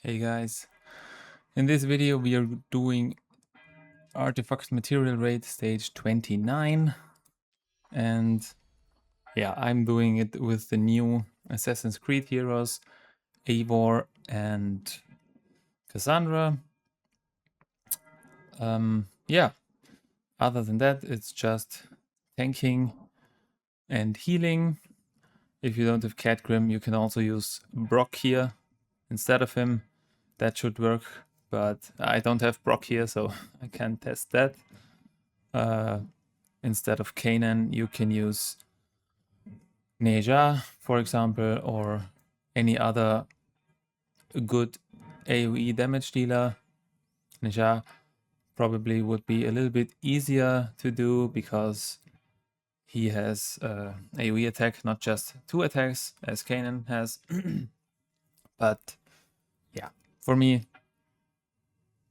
Hey guys, in this video we are doing artifact material rate stage 29, and yeah, I'm doing it with the new Assassin's Creed heroes Eivor and Kassandra. Yeah, other than that it's just tanking and healing. If you don't have Catgrim, you can also use Brock here instead of him. That should work, but I don't have Brock here, so I can't test that. Instead of Kanan, you can use Neja, for example, or any other good AoE damage dealer. Neja probably would be a little bit easier to do because he has AoE attack, not just 2 attacks as Kanan has. But yeah, for me,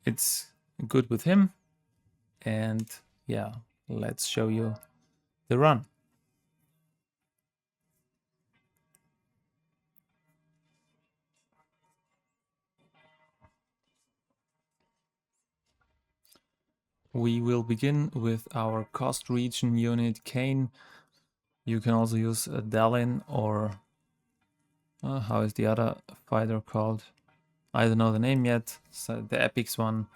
it's good with him. And yeah, let's show you the run. We will begin with our cost region unit, Kane. You can also use a Dalin or how is the other fighter called? I don't know the name yet. So the Epics one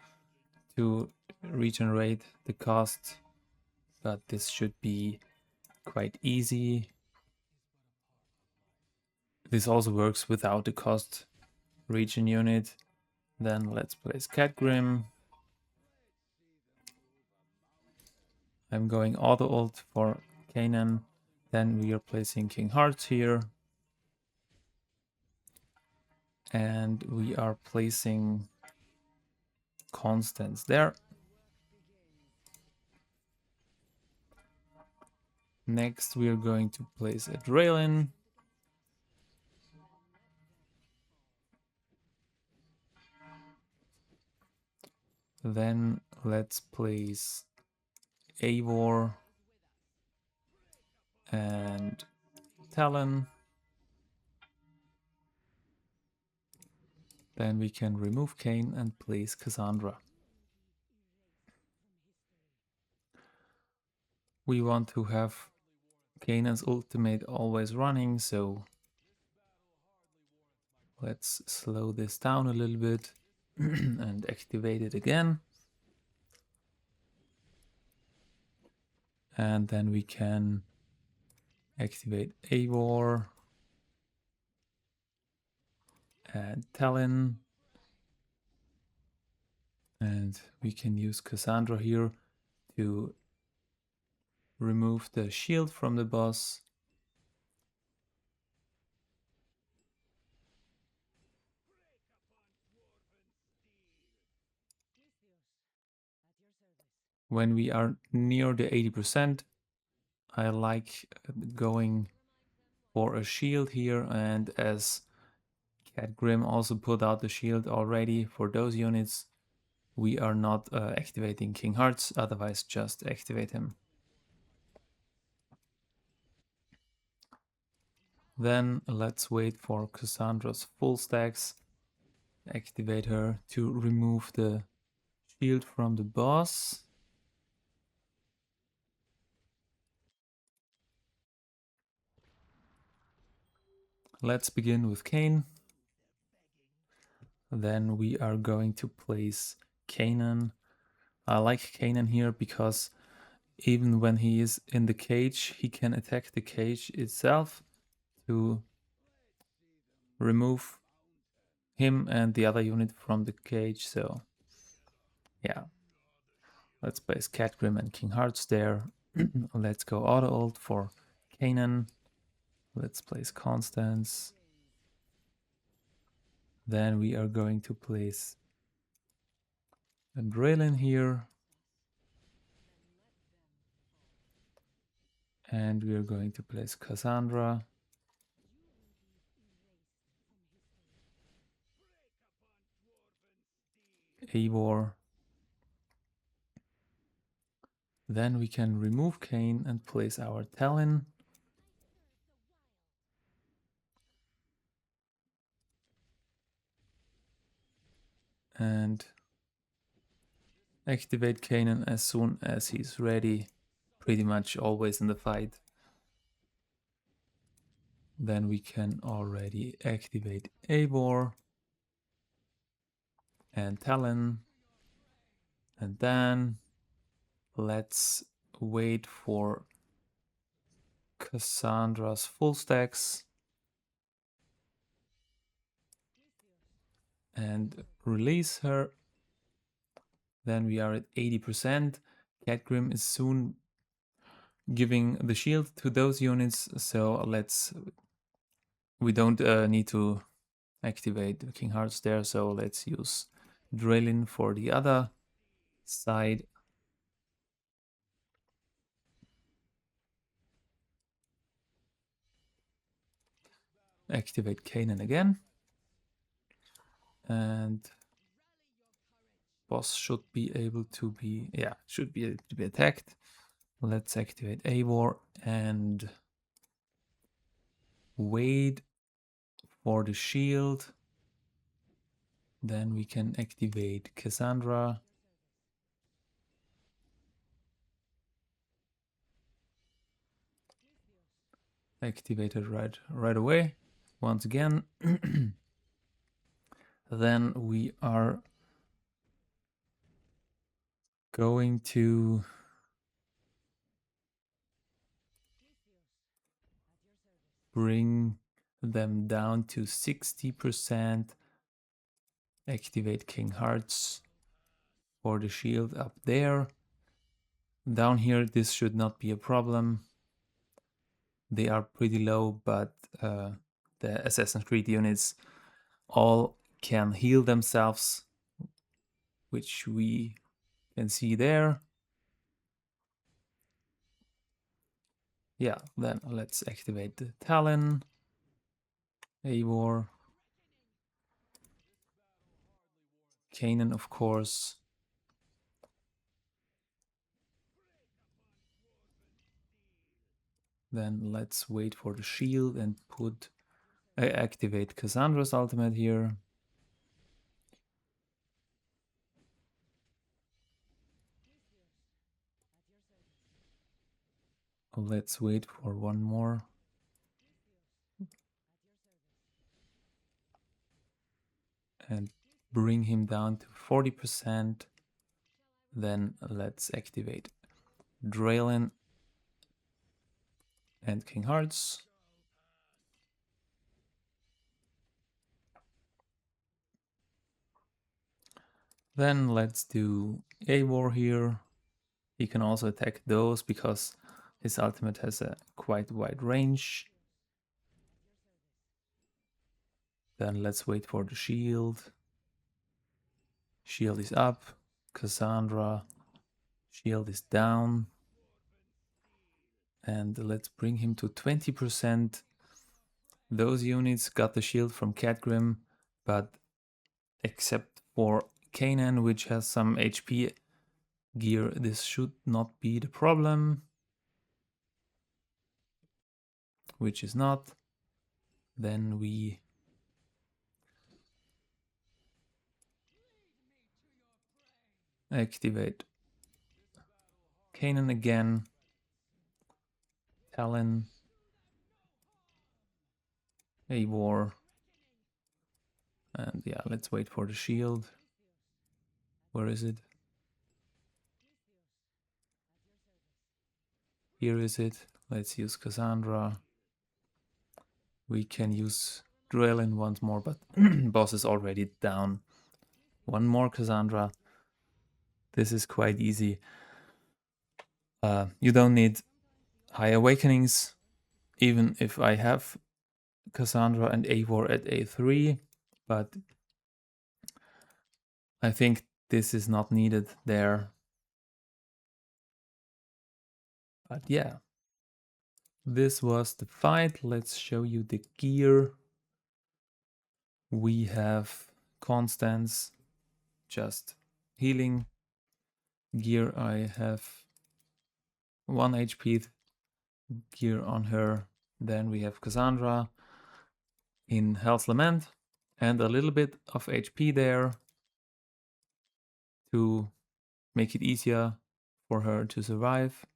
to regenerate the cost, but this should be quite easy. This also works without the cost regen unit. Then let's place Catgrim. I'm going auto ult for Kanan. Then we are placing King Hearts here. And we are placing Constance there. Next we are going to place a Draylin. Then let's place Eivor and Talon. Then we can remove Kayn and place Kassandra. We want to have Kanan's ultimate always running, so let's slow this down a little bit and activate it again. And then we can activate Eivor and Talon. And we can use Kassandra here to remove the shield from the boss. When we are near the 80%, I like going for a shield here, and as Catgrim also put out the shield already for those units, we are not activating King Hearts, otherwise just activate him. Then let's wait for Kassandra's full stacks, activate her to remove the shield from the boss. Let's begin with Kayn. Then we are going to place Kanan. I like Kanan here because even when he is in the cage, he can attack the cage itself to remove him and the other unit from the cage. So yeah, let's place Catgrim and King Hearts there. Let's go auto ult for Kanan. Let's place Constance. Then we are going to place a Draylin here. And we are going to place Kassandra. Eivor. Then we can remove Kayn and place our Talon. and activate Kanan as soon as he's ready, pretty much always in the fight. Then we can already activate Eivor and Talon. And then let's wait for Kassandra's full stacks and release her. Then we are at 80%. Catgrim is soon giving the shield to those units, so we don't need to activate King Hearts there, so let's use Drellin for the other side. Activate Kanan again. And boss should be able to be, should be able to be attacked. Let's activate Eivor and wait for the shield. Then we can activate Kassandra. Activate it right away. Once again. Then we are going to bring them down to 60%. Activate King Hearts for the shield up there. Down here, this should not be a problem. They are pretty low, but the Assassin's Creed units all can heal themselves, which we can see there. Yeah, then let's activate the Talon, Eivor, Kanan, of course. Then let's wait for the shield and activate Kassandra's ultimate here. Let's wait for one more. And bring him down to 40%. Then let's activate Drellin and King Hearts. Then let's do Eivor here. He can also attack those because his ultimate has a quite wide range. Then let's wait for the shield. Shield is up. Kassandra. Shield is down. And let's bring him to 20%. Those units got the shield from Catgrim, but except for Kanan, which has some HP gear, this should not be the problem. Which is not. Then we activate Kanan again. Talon. Eivor. And yeah, let's wait for the shield. Where is it? Here is it. Let's use Kassandra. We can use Drellin once more, but boss is already down. One more Kassandra. This is quite easy. You don't need high awakenings, even if I have Kassandra and Eivor at A3, but I think this is not needed there. But yeah, this was the fight. Let's show you the gear. We have Constance, just healing gear. I have 1 HP gear on her. Then we have Kassandra in Hell's Lament and a little bit of HP there. to make it easier for her to survive.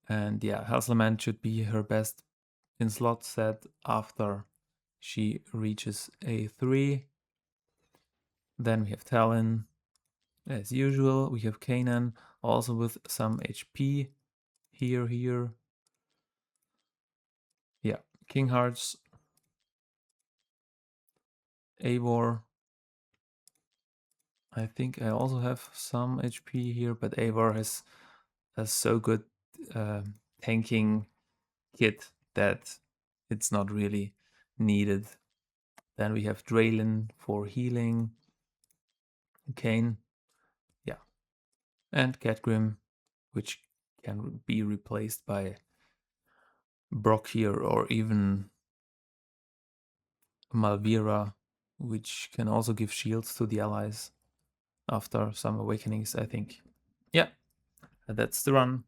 And yeah, Health Lament should be her best in slot set after she reaches A3. Then we have Talon, as usual. We have Kanan, also with some HP. Here. Yeah, King Hearts, Eivor. I think I also have some HP here, but Eivor has a so good tanking kit that it's not really needed. Then we have Draylin for healing, Kane, yeah, and Catgrim, which can be replaced by Brock here, or even Malvira, which can also give shields to the allies after some awakenings, I think. Yeah, that's the run.